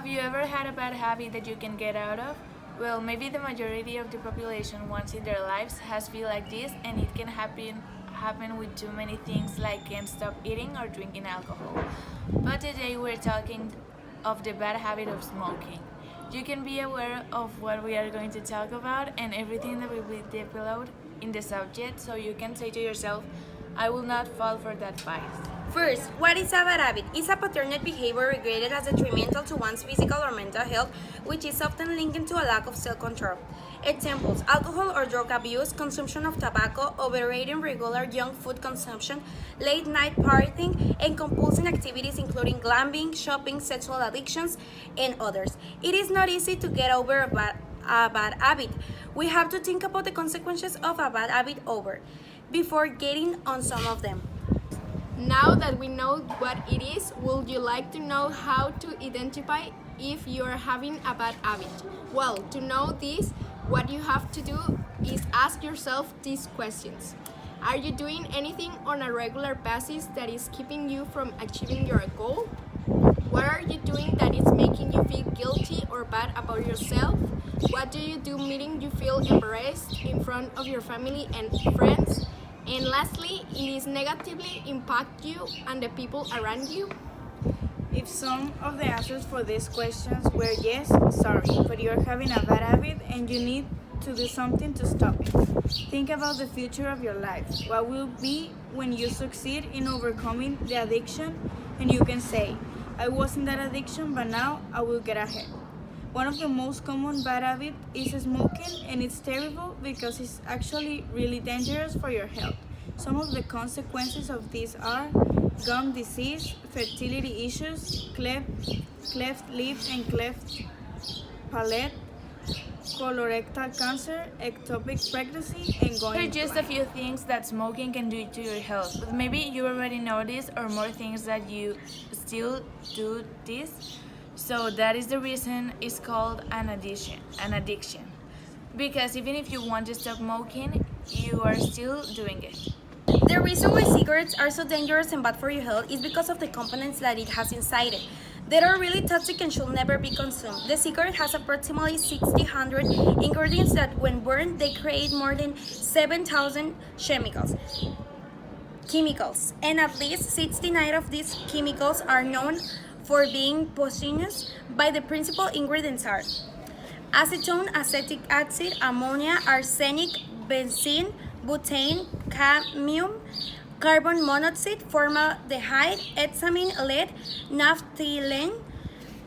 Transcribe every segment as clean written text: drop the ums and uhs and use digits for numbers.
Have you ever had a bad habit that you can get out of? Well, maybe the majority of the population once in their lives has feel like this, and it can happen with too many things like can't stop eating or drinking alcohol. But today we're talking of the bad habit of smoking. You can be aware of what we are going to talk about and everything that will be developed in the subject, so you can say to yourself, I will not fall for that vice. First, what is a bad habit? It's a patterned behavior regarded as detrimental to one's physical or mental health, which is often linked to a lack of self-control. Examples: alcohol or drug abuse, consumption of tobacco, overeating, regular junk food consumption, late night partying, and compulsive activities including gambling, shopping, sexual addictions, and others. It is not easy to get over a bad habit. We have to think about the consequences of a bad habit before getting on some of them. Now that we know what it is, would you like to know how to identify if you are having a bad habit? Well, to know this, what you have to do is ask yourself these questions. Are you doing anything on a regular basis that is keeping you from achieving your goal? What are you doing that is making you feel guilty or bad about yourself? What do you do making you feel embarrassed in front of your family and friends? And lastly, it is negatively impact you and the people around you? If some of the answers for these questions were yes, sorry, but you're having a bad habit and you need to do something to stop it. Think about the future of your life. What will be when you succeed in overcoming the addiction and you can say, I was in that addiction, but now I will get ahead. One of the most common bad habits is smoking, and it's terrible because it's actually really dangerous for your health. Some of the consequences of this are gum disease, fertility issues, cleft lip and cleft palate, colorectal cancer, ectopic pregnancy, and going Here are just a blind. few things that smoking can do to your health, but maybe you already know this or more things that you still do this. So that is the reason it's called an addiction. Because even if you want to stop smoking, you are still doing it. The reason why cigarettes are so dangerous and bad for your health is because of the components that it has inside it. They are really toxic and should never be consumed. The cigarette has approximately 600 ingredients that, when burned, they create more than 7,000 chemicals, and at least 69 of these chemicals are known for being poisonous. By the principal ingredients are acetone, acetic acid, ammonia, arsenic, benzene, butane, cadmium, carbon monoxide, formaldehyde, ethamine, lead, naphthalene,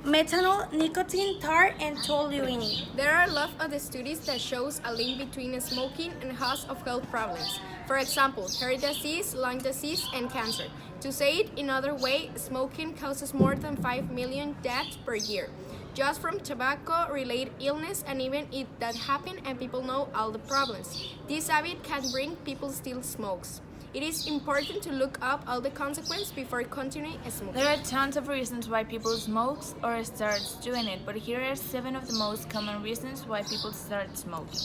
methanol, nicotine, tar, and toluene. There are a lot of the studies that shows a link between smoking and cause of health problems. For example, heart disease, lung disease, and cancer. To say it in another way, smoking causes more than 5 million deaths per year, just from tobacco-related illness, and even if that happen and people know all the problems, this habit can bring people still smokes. It is important to look up all the consequences before continuing smoking. There are tons of reasons why people smoke or start doing it, but here are 7 of the most common reasons why people start smoking.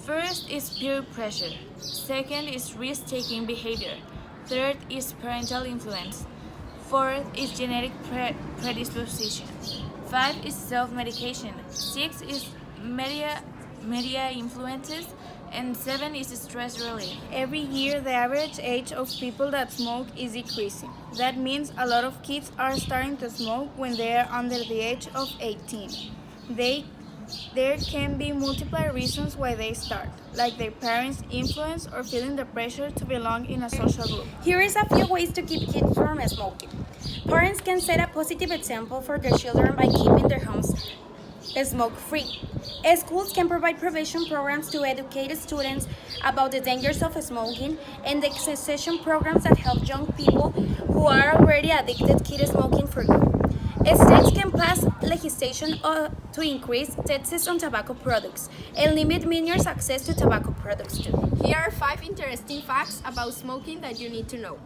First is peer pressure. Second is risk-taking behavior. Third is parental influence. Fourth is genetic predisposition. 5 is self-medication. 6 is media influences. And 7 is stress relief. Every year, the average age of people that smoke is decreasing. That means a lot of kids are starting to smoke when they are under the age of 18. There can be multiple reasons why they start, like their parents' influence or feeling the pressure to belong in a social group. Here is a few ways to keep kids from smoking. Parents can set a positive example for their children by keeping their homes smoke-free. Schools can provide prevention programs to educate students about the dangers of smoking, and the cessation programs that help young people who are already addicted quit smoking for good. States can pass legislation to increase taxes on tobacco products and limit minors' access to tobacco products too. Here are 5 interesting facts about smoking that you need to know.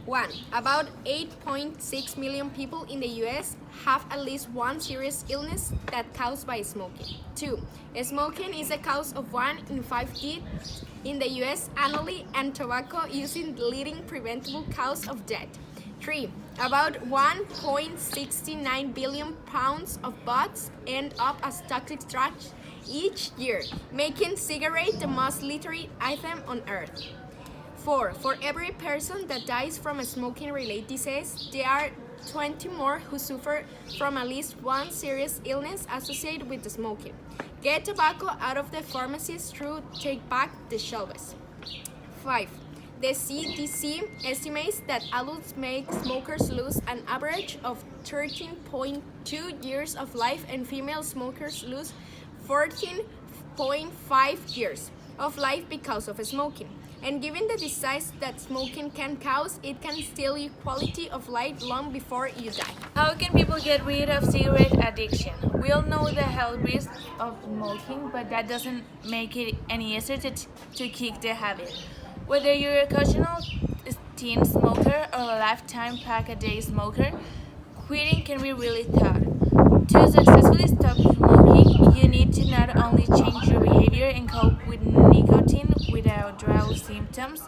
1. About 8.6 million people in the US have at least one serious illness that's caused by smoking. 2. Smoking is the cause of 1 in 5 deaths in the US annually, and tobacco use is the leading preventable cause of death. 3. About 1.69 billion pounds of butts end up as toxic trash each year, making cigarette the most littered item on earth. 4. For every person that dies from a smoking-related disease, there are 20 more who suffer from at least one serious illness associated with the smoking. Get tobacco out of the pharmacies through Take Back the Shelves. 5. The CDC estimates that adults make smokers lose an average of 13.2 years of life and female smokers lose 14.5 years of life because of smoking. And given the disease that smoking can cause, it can steal your quality of life long before you die. How can people get rid of cigarette addiction? We all know the health risks of smoking, but that doesn't make it any easier to kick the habit. Whether you're a occasional teen smoker or a lifetime pack-a-day smoker, quitting can be really tough. To successfully stop smoking, you need to not only change your behavior and cope with nicotine without withdrawal symptoms,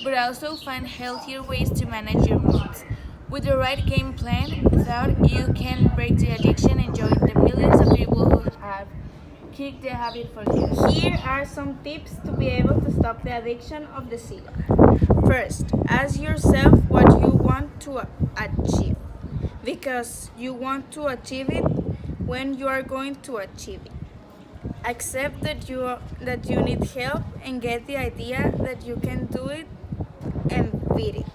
but also find healthier ways to manage your moods. With the right game plan, thought you can break the addiction and join the millions of people who have kicked the habit for years. Here are some tips to be able to stop the addiction of the cigar. First, ask yourself what you want to achieve, because you want to achieve it when you are going to achieve it. Accept that you need help and get the idea that you can do it and beat it.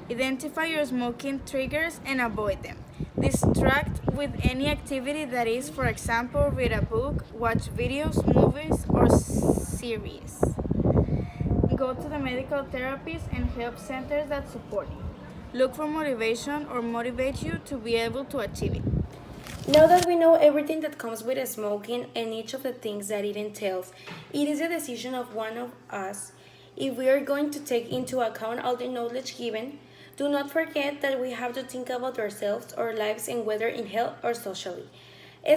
Identify your smoking triggers and avoid them. Distract with any activity that is, for example, read a book, watch videos, movies, or series. Go to the medical therapists and help centers that support you. Look for motivation or motivate you to be able to achieve it. Now that we know everything that comes with smoking and each of the things that it entails, it is a decision of one of us if we are going to take into account all the knowledge given. Do not forget that we have to think about ourselves, our lives, and whether in health or socially.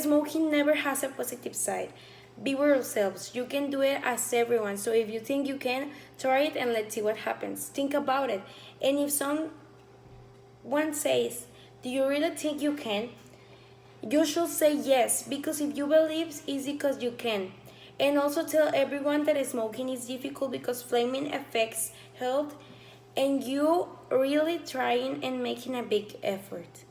Smoking never has a positive side. Be with yourselves. You can do it as everyone, so if you think you can, try it and let's see what happens. Think about it. And if someone says, do you really think you can? You should say yes, because if you believe, it's because you can. And also tell everyone that smoking is difficult because flaming affects health and you really trying and making a big effort.